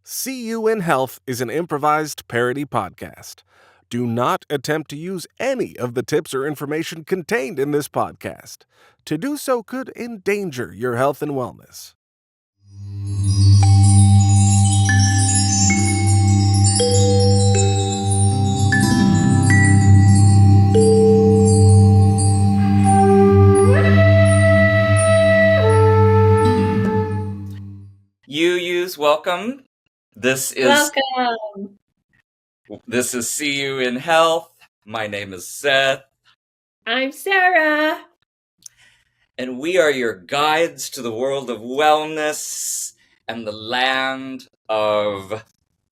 See You in Health is an improvised parody podcast. Do not attempt to use any of the tips or information contained in this podcast. To do so could endanger your health and wellness. You welcome. This is Welcome. See You in Health. My name is Seth. I'm Sara. And we are your guides to the world of wellness and the land of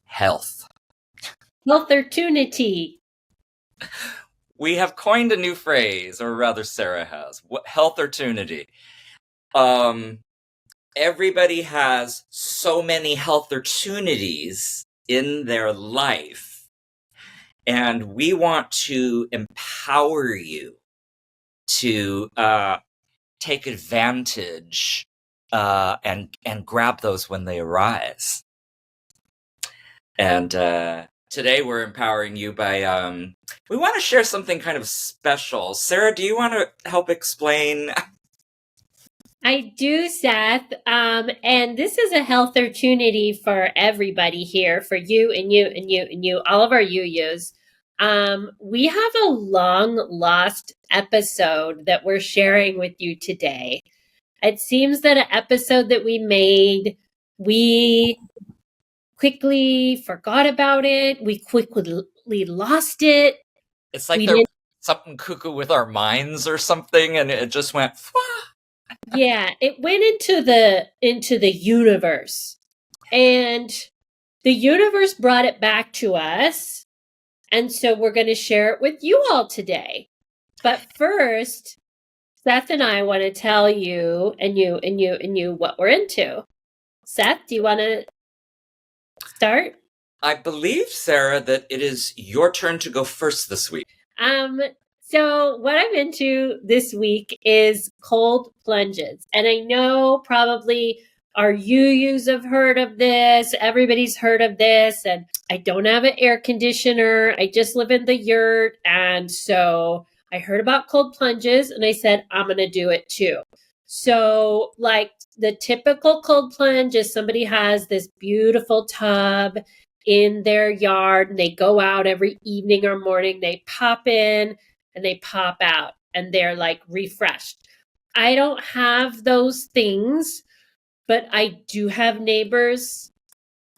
health. Healthortunity. We have coined a new phrase, or rather Sara has. Healthortunity. Everybody has so many health opportunities in their life, and we want to empower you to take advantage and grab those when they arise. And today we're empowering you by we want to share something kind of special. Sara, do you want to help explain? I do, Seth. And this is a health opportunity for everybody here, for you and you and you and you, all of our you-yous. We have a long lost episode that we're sharing with you today. It seems that an episode that we made, we quickly forgot about it. We quickly lost it. It's like there was something cuckoo with our minds or something, and it just went. Yeah, it went into the universe, and the universe brought it back to us, and so we're going to share it with you all today. But first, Seth and I want to tell you and you what we're into. Seth, do you want to start? I believe, Sara, that it is your turn to go first this week. So what I'm into this week is cold plunges. And I know probably our you-yous have heard of this. Everybody's heard of this. And I don't have an air conditioner. I just live in the yurt. And so I heard about cold plunges and I said, I'm going to do it too. So like the typical cold plunge is somebody has this beautiful tub in their yard and they go out every evening or morning. They pop in and they pop out and they're like refreshed. I don't have those things, but I do have neighbors.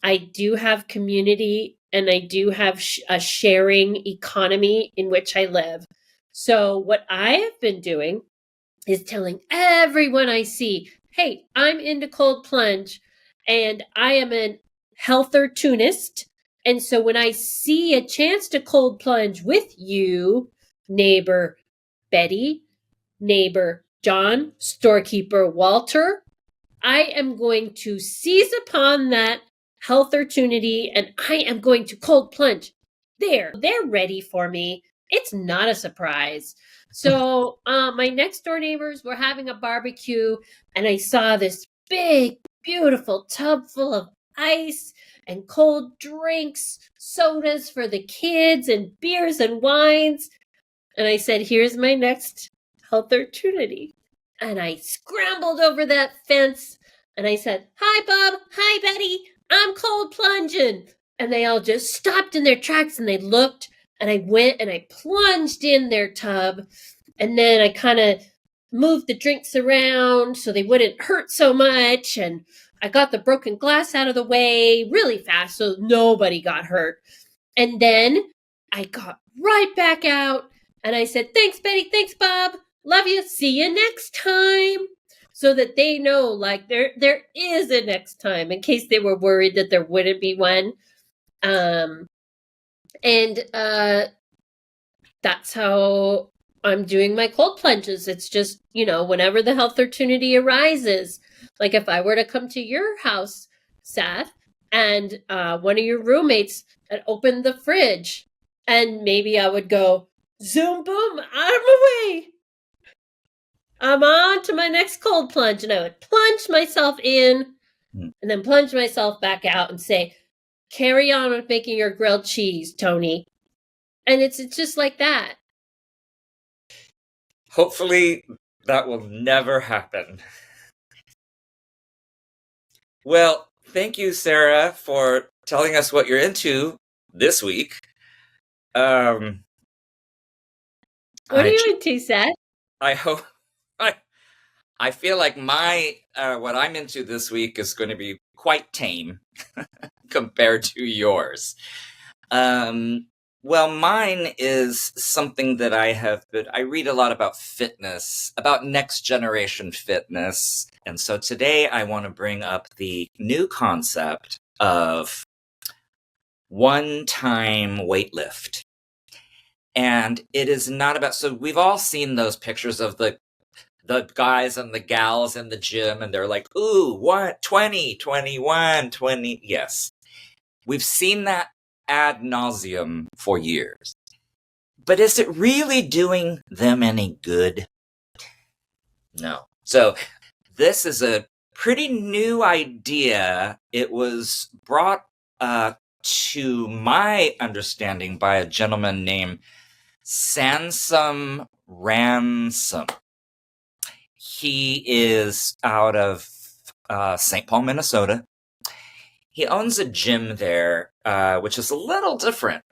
I do have community, and I do have a sharing economy in which I live. So what I have been doing is telling everyone I see, hey, I'm into cold plunge and I am a healthortunist. And so when I see a chance to cold plunge with you, neighbor Betty, neighbor John, storekeeper Walter, I am going to seize upon that health opportunity and I am going to cold plunge. They're ready for me. It's not a surprise. So my next door neighbors were having a barbecue and I saw this big, beautiful tub full of ice and cold drinks, sodas for the kids and beers and wines. And I said, here's my next health opportunity. And I scrambled over that fence and I said, hi, Bob. Hi, Betty. I'm cold plunging. And they all just stopped in their tracks and they looked, and I went and I plunged in their tub. And then I kind of moved the drinks around so they wouldn't hurt so much. And I got the broken glass out of the way really fast so nobody got hurt. And then I got right back out. And I said, thanks, Betty. Thanks, Bob. Love you. See you next time. So that they know, like, there is a next time in case they were worried that there wouldn't be one. That's how I'm doing my cold plunges. It's just, whenever the health opportunity arises, like if I were to come to your house, Seth, and one of your roommates had opened the fridge, and maybe I would go, zoom, boom, out of my way. I'm on to my next cold plunge. And I would plunge myself in and then plunge myself back out and say, carry on with making your grilled cheese, Tony. And it's just like that. Hopefully that will never happen. Well, thank you, Sarah, for telling us what you're into this week. What are you into, Seth? I hope I feel like my what I'm into this week is going to be quite tame compared to yours. Well, mine is something that I read a lot about fitness, about next generation fitness. And so today I want to bring up the new concept of one-time weightlift. And it is not about, so we've all seen those pictures of the guys and the gals in the gym, and they're like, ooh, what, 20, 21, 20. Yes. We've seen that ad nauseum for years. But is it really doing them any good? No. So this is a pretty new idea. It was brought to my understanding by a gentleman named Sansom Ransom. He is out of St. Paul, Minnesota. He owns a gym there, which is a little different.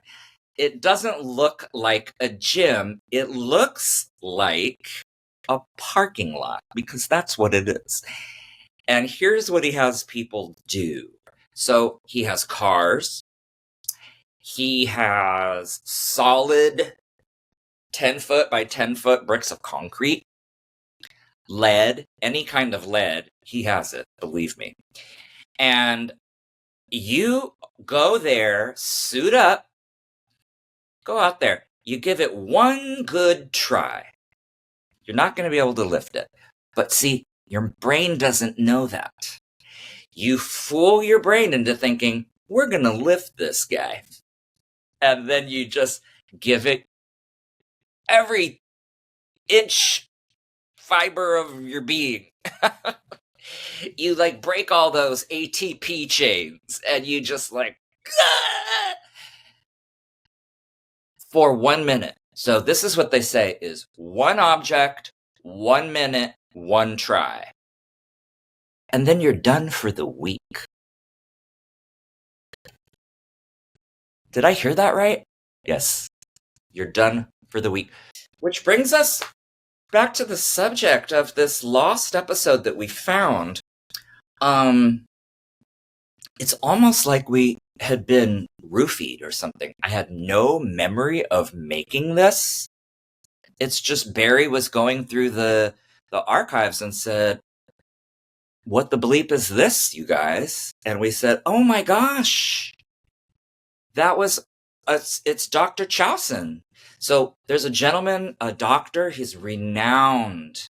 It doesn't look like a gym. It looks like a parking lot, because that's what it is. And here's what he has people do. So he has cars. He has solid 10-foot by 10-foot bricks of concrete. Lead, any kind of lead, he has it, believe me. And you go there, suit up, go out there. You give it one good try. You're not going to be able to lift it. But see, your brain doesn't know that. You fool your brain into thinking, we're going to lift this guy. And then you just give it every inch fiber of your being. You like break all those ATP chains and you just like for 1 minute. So this is what they say is one object, 1 minute, one try. And then you're done for the week. Did I hear that right? Yes. You're done for the week. Which brings us back to the subject of this lost episode that we found. It's almost like we had been roofied or something. I had no memory of making this. It's just Barry was going through the archives and said, what the bleep is this, you guys? And we said, oh my gosh, that was, it's Dr. Chousin. So there's a gentleman, a doctor, he's renowned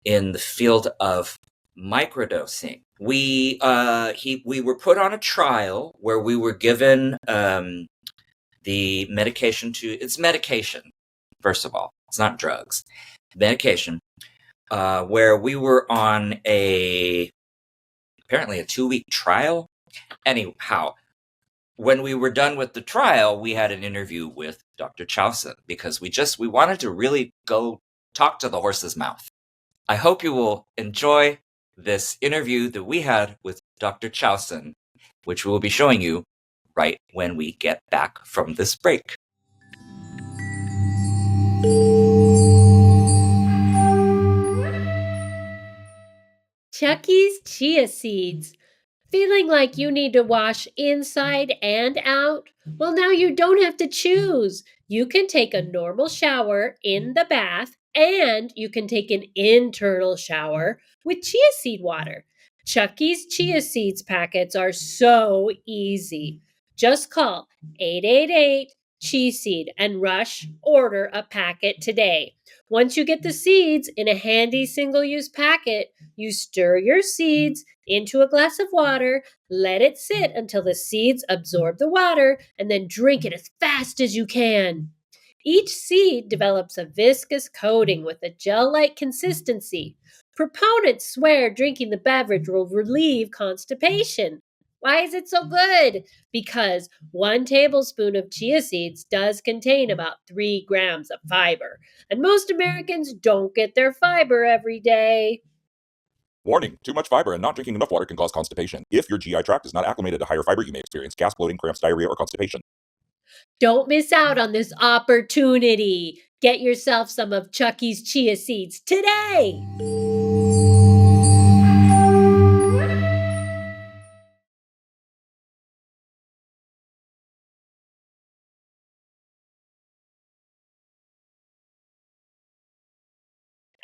in the field of microdosing. We were put on a trial where we were given the medication it's medication, first of all. It's not drugs. Medication, where we were on apparently a 2-week trial. Anyhow, when we were done with the trial, we had an interview with Dr. Chousin because we wanted to really go talk to the horse's mouth. I hope you will enjoy this interview that we had with Dr. Chousin, which we will be showing you right when we get back from this break. Chucky's Chia Seeds. Feeling like you need to wash inside and out? Well, now you don't have to choose. You can take a normal shower in the bath, and you can take an internal shower with chia seed water. Chucky's Chia Seeds packets are so easy. Just call 888 Chia Seed and rush order a packet today. Once you get the seeds in a handy single-use packet, you stir your seeds into a glass of water, let it sit until the seeds absorb the water, and then drink it as fast as you can. Each seed develops a viscous coating with a gel-like consistency. Proponents swear drinking the beverage will relieve constipation. Why is it so good? Because 1 tablespoon of chia seeds does contain about 3 grams of fiber. And most Americans don't get their fiber every day. Warning, too much fiber and not drinking enough water can cause constipation. If your GI tract is not acclimated to higher fiber, you may experience gas, bloating, cramps, diarrhea, or constipation. Don't miss out on this opportunity. Get yourself some of Chucky's chia seeds today.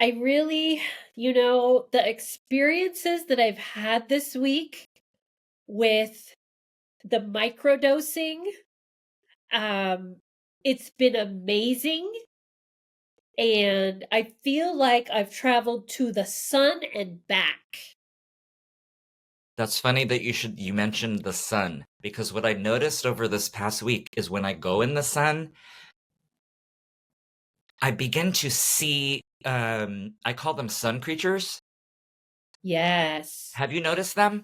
I really, the experiences that I've had this week with the microdosing, it's been amazing. And I feel like I've traveled to the sun and back. That's funny that you mentioned the sun, because what I noticed over this past week is when I go in the sun, I begin to see, I call them sun creatures. Yes. Have you noticed them?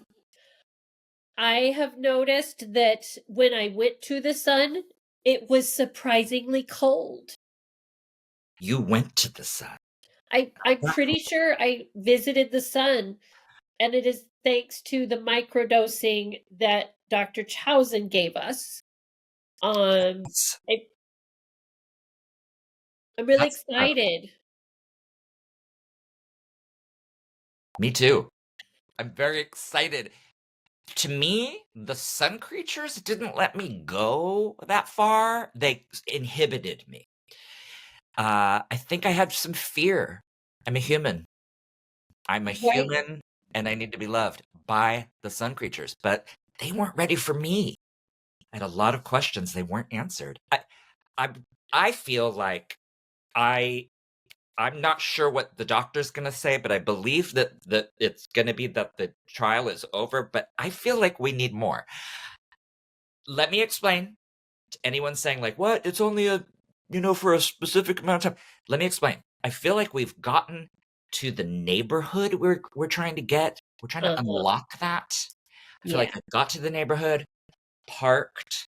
I have noticed that when I went to the sun, it was surprisingly cold. You went to the sun. I'm pretty sure I visited the sun, and it is thanks to the microdosing that Dr. Chousin gave us. I'm really That's excited. Me too. I'm very excited. To me, the sun creatures didn't let me go that far. They inhibited me. I think I had some fear. I'm a human. I'm a human, and I need to be loved by the sun creatures. But they weren't ready for me. I had a lot of questions. They weren't answered. I feel like I'm not sure what the doctor's going to say, but I believe that it's going to be that the trial is over, but I feel like we need more. Let me explain to anyone saying like, what? It's only for a specific amount of time. Let me explain. I feel like we've gotten to the neighborhood we're trying to get. We're trying to unlock that. I feel like I got to the neighborhood, parked,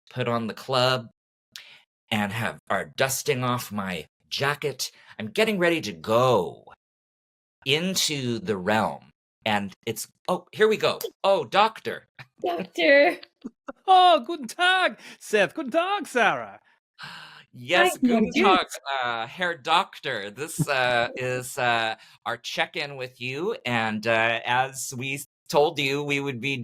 put on the club, and are dusting off my jacket. I'm getting ready to go into the realm, and here we go. Oh, doctor. Doctor. Oh, guten Tag, Seth. Guten Tag, Sara. Yes, Hi, guten doctor. Tag, Herr Doctor. This is our check-in with you, and as we told you, we would be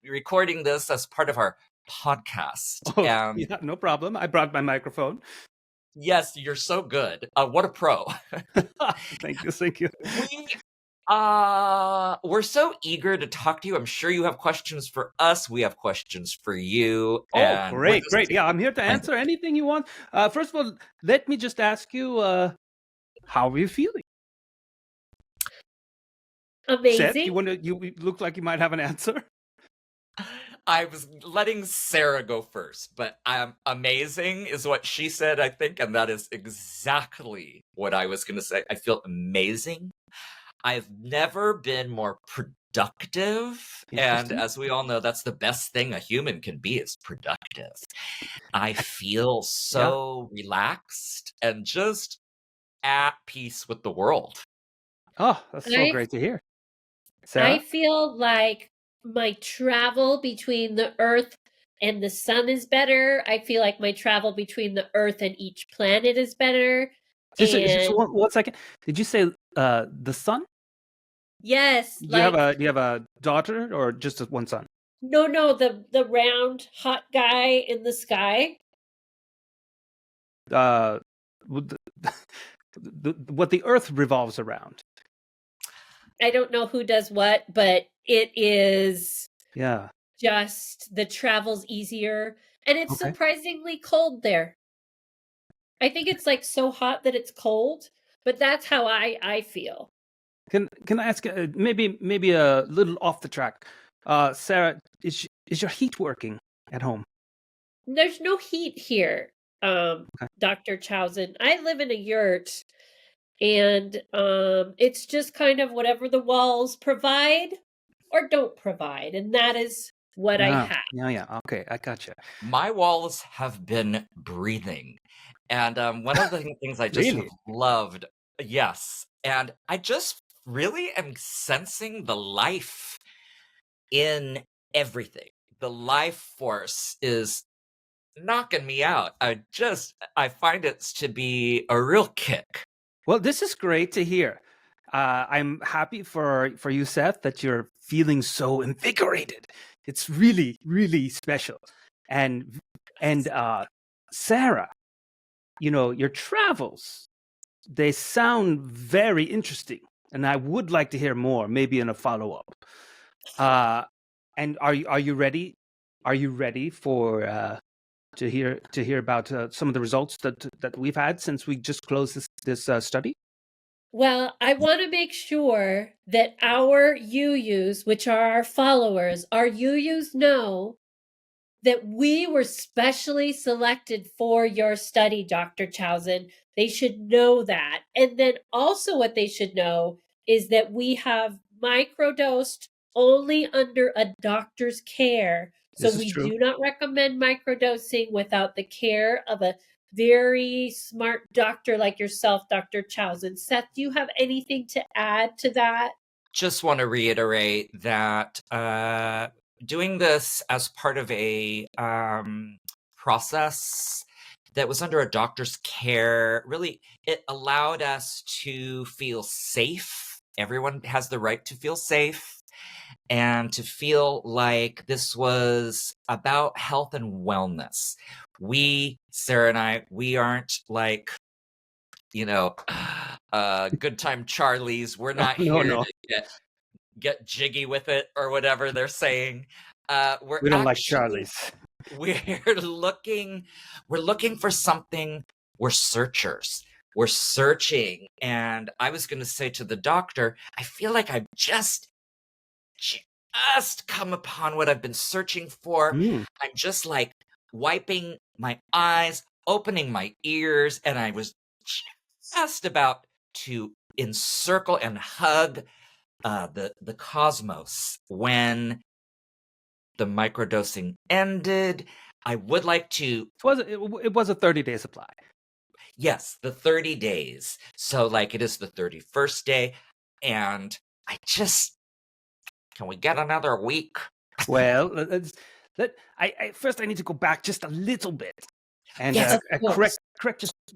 recording this as part of our podcast. Oh, yeah, no problem. I brought my microphone. Yes, you're so good. What a pro. Thank you. We're so eager to talk to you. I'm sure you have questions for us. We have questions for you. Oh, And great. Yeah, I'm here to answer anything you want. First of all, let me just ask you, how are you feeling? Amazing. Seth, you look like you might have an answer. I was letting Sara go first, but amazing is what she said, I think, and that is exactly what I was going to say. I feel amazing. I've never been more productive, and as we all know, that's the best thing a human can be, is productive. I feel so relaxed and just at peace with the world. Oh, that's so great to hear. Sara? I feel like my travel between the Earth and the sun is better. I feel like my travel between the Earth and each planet is better. Just one second. Did you say the sun? Yes. Do you have a daughter or just one son? No, the round hot guy in the sky. What the Earth revolves around. I don't know who does what, but it is just the travel's easier, and it's surprisingly cold there. I think it's like so hot that it's cold, but that's how I feel. Can I ask maybe a little off the track? Sara, is your heat working at home? There's no heat here, Dr. Chousin. I live in a yurt, and it's just kind of whatever the walls provide or don't provide, and that is what I have. Yeah. Okay, I gotcha. My walls have been breathing. And one of the things I just have Really? loved, yes, and I just really am sensing the life in everything. The life force is knocking me out. I find it to be a real kick. Well, this is great to hear. I'm happy for you, Seth, that you're feeling so invigorated. It's really, really special. And Sarah, your travels, they sound very interesting, and I would like to hear more, maybe in a follow-up. And are you ready? Are you ready for to hear about some of the results that we've had since we just closed this study? Well, I want to make sure that our UUs, which are our followers, our UUs know that we were specially selected for your study, Dr. Chousin. They should know that. And then also what they should know is that we have microdosed only under a doctor's care. So we do not recommend microdosing without the care of a very smart doctor like yourself, Dr. Chousin. Seth, do you have anything to add to that? Just want to reiterate that doing this as part of a process that was under a doctor's care, really, it allowed us to feel safe. Everyone has the right to feel safe and to feel like this was about health and wellness. We, Sara and I, we aren't like, good time Charlies. We're not here to get jiggy with it or whatever they're saying. We don't like Charlies. We're looking for something. We're searchers. We're searching. And I was going to say to the doctor, I feel like I've just come upon what I've been searching for. I'm just like wiping my eyes, opening my ears, and I was just about to encircle and hug the cosmos when the microdosing ended. I would like to. It was a 30-day supply. Yes, the 30 days. So like it is the 31st day, and can we get another week? Well, first I need to go back just a little bit and just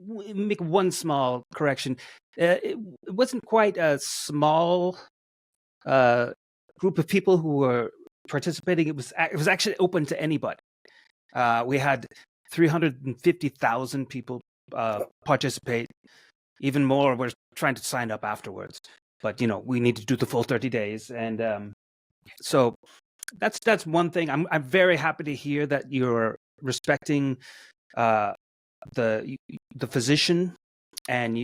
make one small correction. It wasn't quite a small group of people who were participating. It was actually open to anybody. We had 350,000 people participate. Even more were trying to sign up afterwards. But we need to do the full 30 days, and so that's one thing. I'm very happy to hear that you're respecting the physician, and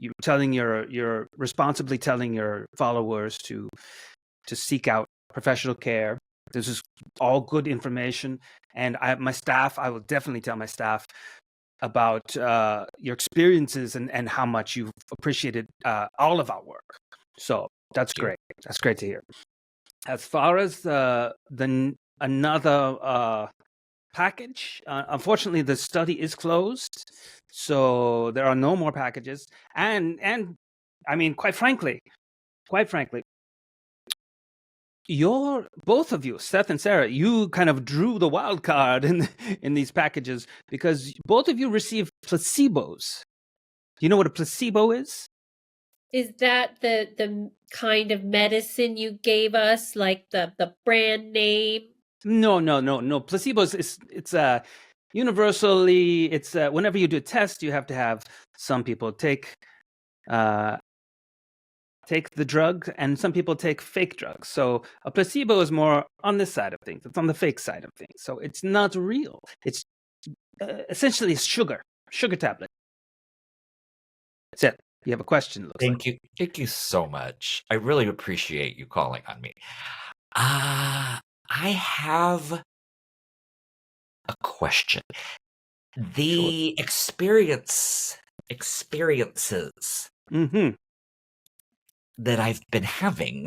you're responsibly telling your followers to seek out professional care. This is all good information, and I will definitely tell my staff about your experiences and how much you've appreciated all of our work. So that's great. That's great to hear. As far as another package, unfortunately, the study is closed, so there are no more packages. And I mean, quite frankly, both of you, Seth and Sara, you kind of drew the wild card in these packages because both of you received placebos. Do you know what a placebo is? Is that the kind of medicine you gave us, like the brand name? No. Placebos it's universally, it's whenever you do a test, you have to have some people take the drug and some people take fake drugs. So a placebo is more on this side of things. It's on the fake side of things. So it's not real. It's essentially a sugar tablet. That's it. You have a question? Thank you. Thank you so much. I really appreciate you calling on me. I have a question. The experiences that I've been having.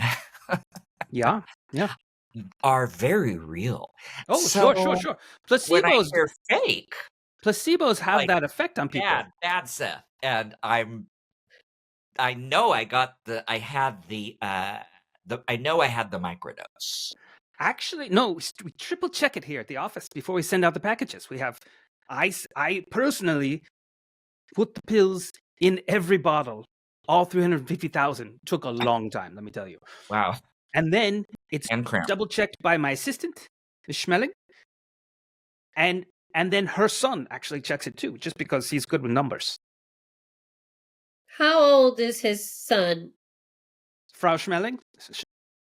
Yeah. are very real. Oh, So sure. when I hear fake, Placebos have like, that effect on people. bad Seth, and I know I had the microdose. Actually, no, we triple check it here at the office before we send out the packages. I personally put the pills in every bottle, all 350,000. Took a long time, let me tell you. Wow. And then it's And cramp. double checked by my assistant, Ms. Schmeling. And then her son actually checks it too, just because he's good with numbers. How old is his son? Frau Schmeling,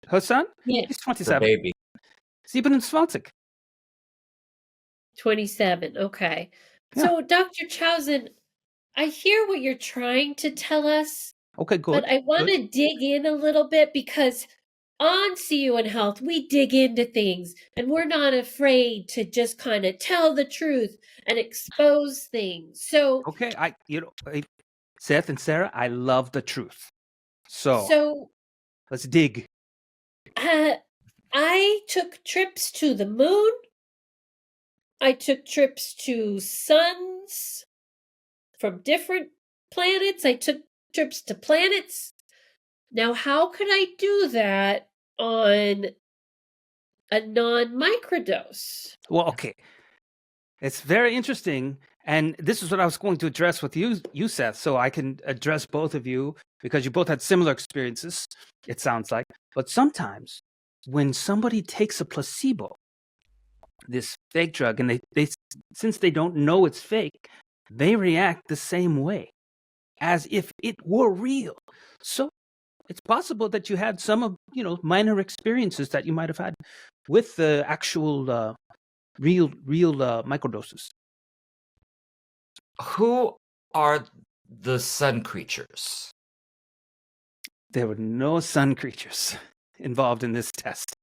her son? Yeah. He's The 27. baby. 27. 27. Okay. Yeah. So, Dr. Chousin, I hear what you're trying to tell us, Okay, good. but I want to dig in a little bit because on See You in Health, we dig into things and we're not afraid to just kind of tell the truth and expose things. So, Okay, Seth and Sara, I love the truth. So let's dig. I took trips to the moon. I took trips to suns from different planets. I took trips to planets. Now, how could I do that on a non-microdose? Well, okay. It's very interesting. And this is what I was going to address with you, Seth, so I can address both of you because you both had similar experiences, it sounds like. But sometimes when somebody takes a placebo, this fake drug, and they since they don't know it's fake, they react the same way as if it were real. So it's possible that you had some of, minor experiences that you might have had with the actual real microdoses. Who are the sun creatures? There were no sun creatures involved in this test.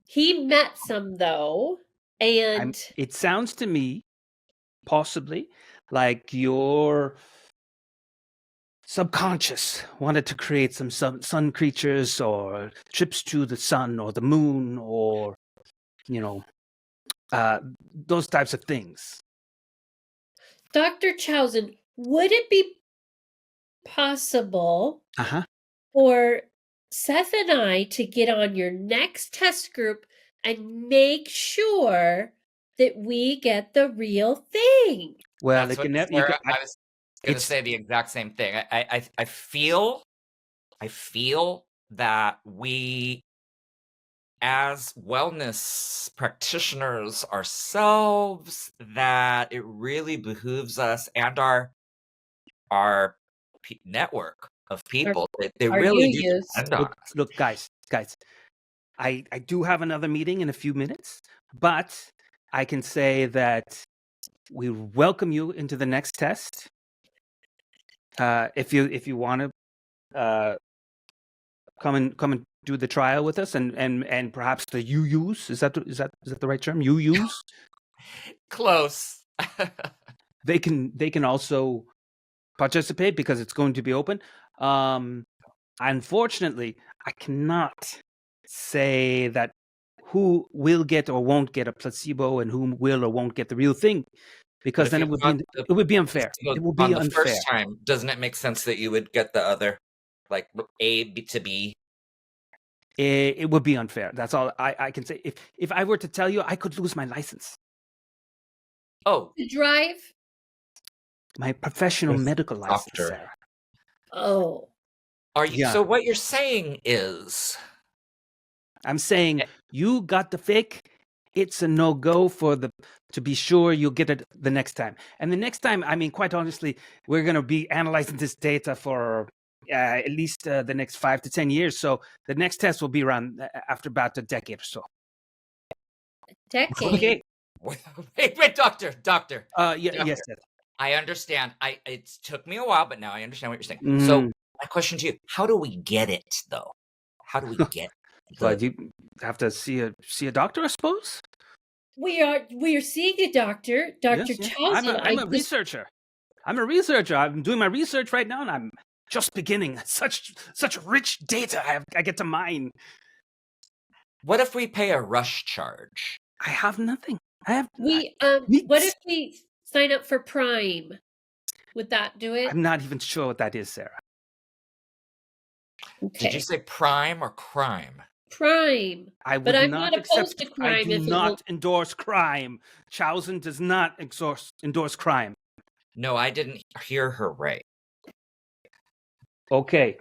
He met some, though, and it sounds to me possibly like your subconscious wanted to create some sun creatures or trips to the sun or the moon or, those types of things. Dr. Chousin, would it be possible Uh-huh. for Seth and I to get on your next test group and make sure that we get the real thing? Well, That's it can what never. Sarah, I was going to say the exact same thing. I feel that we, as wellness practitioners ourselves, that it really behooves us and our network of people. They really do depend on us. Look, guys. I do have another meeting in a few minutes, but I can say that we welcome you into the next test. If you want to come and do the trial with us, and perhaps the use is that the right term? Use Close. They can also participate because it's going to be open. Unfortunately, I cannot say that who will get or won't get a placebo and who will or won't get the real thing, because then it would be unfair. It will be on the unfair. First time, doesn't it make sense that you would get the other, like A to B? It would be unfair. That's all I can say. If I were to tell you, I could lose my license. Oh, To drive? My professional medical license, doctor. Sarah. Oh. Are you? Yeah. So what you're saying is, I'm saying you got the fake. It's a no-go to be sure you'll get it the next time. And the next time, I mean, quite honestly, we're going to be analyzing this data for at least the next 5 to 10 years. So the next test will be around after about a decade or so. Decade? Okay. Wait, doctor. Doctor. Yes, sir. I understand. It took me a while, but now I understand what you're saying. So my question to you: how do we get it, though? How do we get? But you have to see a doctor, I suppose. We are seeing a doctor, Dr. Chousin. I'm a researcher. I'm doing my research right now, and I'm just beginning. Such rich data I get to mine. What if we pay a rush charge? I have nothing. I have. What if we sign up for Prime? Would that do it? I'm not even sure what that is, Sarah. Okay. Did you say prime or crime? Prime. But I'm not opposed to crime. I do not endorse crime. Chousin does not endorse crime. No, I didn't hear her right. Okay.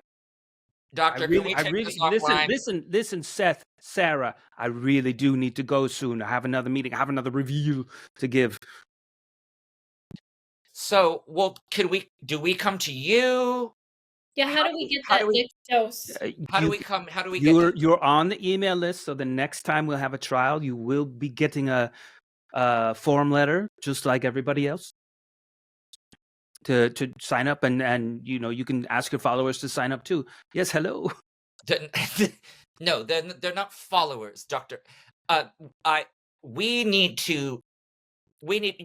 Doctor, can we take this offline? Listen, Seth, Sarah, I really do need to go soon. I have another meeting. I have another review to give. So, well, do we come to you? Yeah, how do we get that next dose? How do we get You're on the email list, so the next time we'll have a trial, you will be getting a form letter, just like everybody else, to sign up, and you can ask your followers to sign up too. Yes, hello. No, they're not followers, Doctor.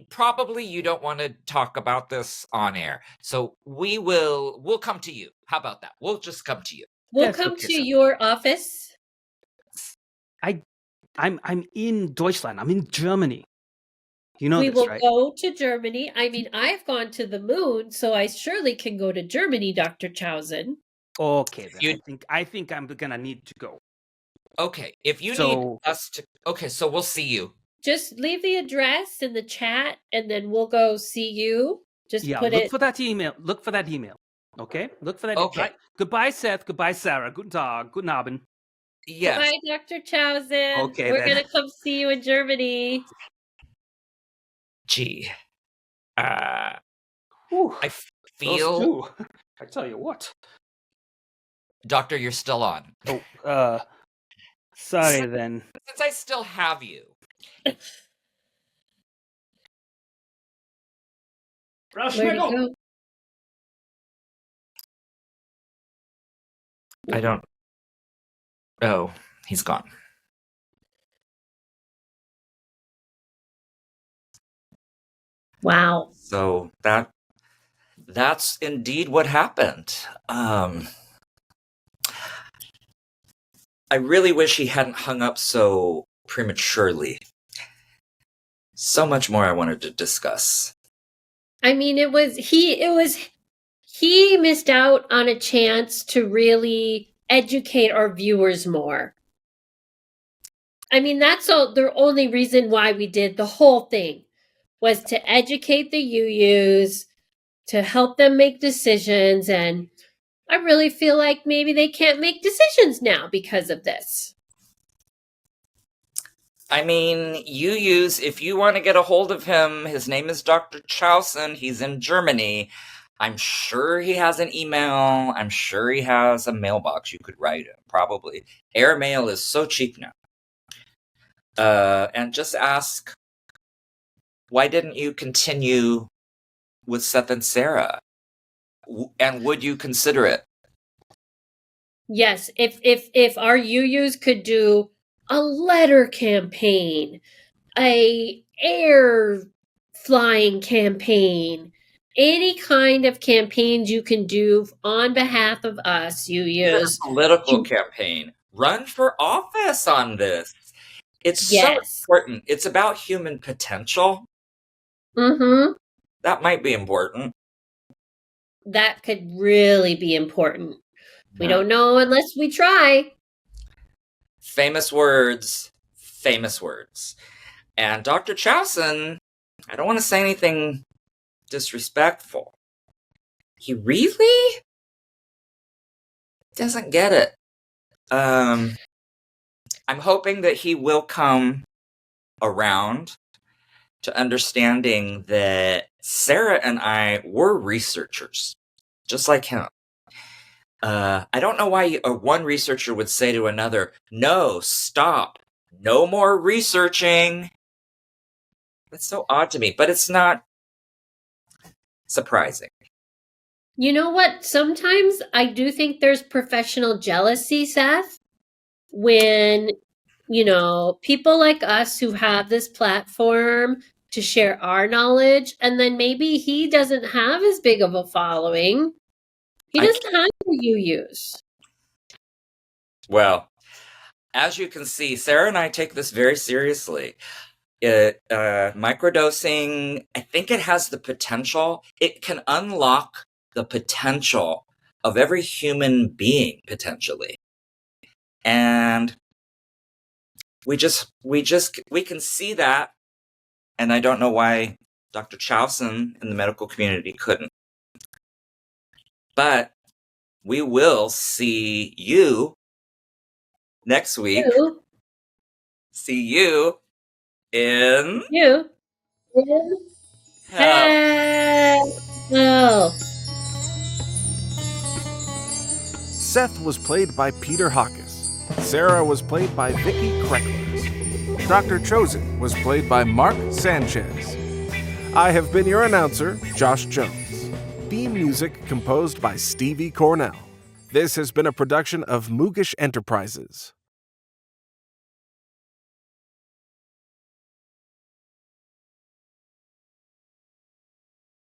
Probably you don't want to talk about this on air. So we'll come to you. How about that? We'll just come to you. We'll come to your office. I'm in Deutschland. I'm in Germany. You know we this, will right? go to Germany. I mean, I've gone to the moon, so I surely can go to Germany, Dr. Chousin. Okay, then I think I'm gonna need to go. Okay, if you need us to. Okay, so we'll see you. Just leave the address in the chat, and then we'll go see you. Look for that email. Look for that email. Okay, look for that. Okay. Goodbye, Seth. Goodbye, Sarah. Guten Tag. Guten Abend. Yes. Goodbye, Dr. Chousin. Okay, we're gonna come see you in Germany. Gee, I feel. I tell you what, Doctor, you're still on. Oh, sorry then. Since I still have you. Where'd he go? I don't. Oh, he's gone. Wow. So that's indeed what happened. I really wish he hadn't hung up so prematurely. So much more I wanted to discuss. I mean, he missed out on a chance to really educate our viewers more. I mean, that's the only reason why we did the whole thing was to educate the UUs, to help them make decisions, and I really feel like maybe they can't make decisions now because of this. I mean, if you want to get a hold of him, his name is Dr. Chousin. He's in Germany. I'm sure he has an email. I'm sure he has a mailbox you could write him, probably. Airmail is so cheap now. And just ask, why didn't you continue with Seth and Sara? And would you consider it? Yes, if our UUs could do a letter campaign, a air flying campaign, any kind of campaigns you can do on behalf of us, UUs. Political campaign. Run for office on this. It's so important. It's about human potential. Mm-hmm. That might be important. That could really be important. We don't know unless we try. Famous words. Famous words. And Dr. Chousin, I don't want to say anything disrespectful. He really doesn't get it. I'm hoping that he will come around to understanding that Sara and I were researchers, just like him. I don't know why one researcher would say to another, no, stop, no more researching. That's so odd to me, but it's not surprising. You know what? Sometimes I do think there's professional jealousy, Seth, when, people like us who have this platform to share our knowledge, and then maybe he doesn't have as big of a following. He doesn't have UUs. Well, as you can see, Sara and I take this very seriously. Microdosing, I think it has the potential. It can unlock the potential of every human being, potentially. And we can see that. And I don't know why Dr. Chousin in the medical community couldn't. But we will see you next week. See you in hell. Seth was played by Peter Hawkes. Sara was played by Vicky Krecklers. Dr. Chousin was played by Mark Sanchez. I have been your announcer, Josh Jones. Theme music composed by Stevie Cornell. This has been a production of Moogish Enterprises.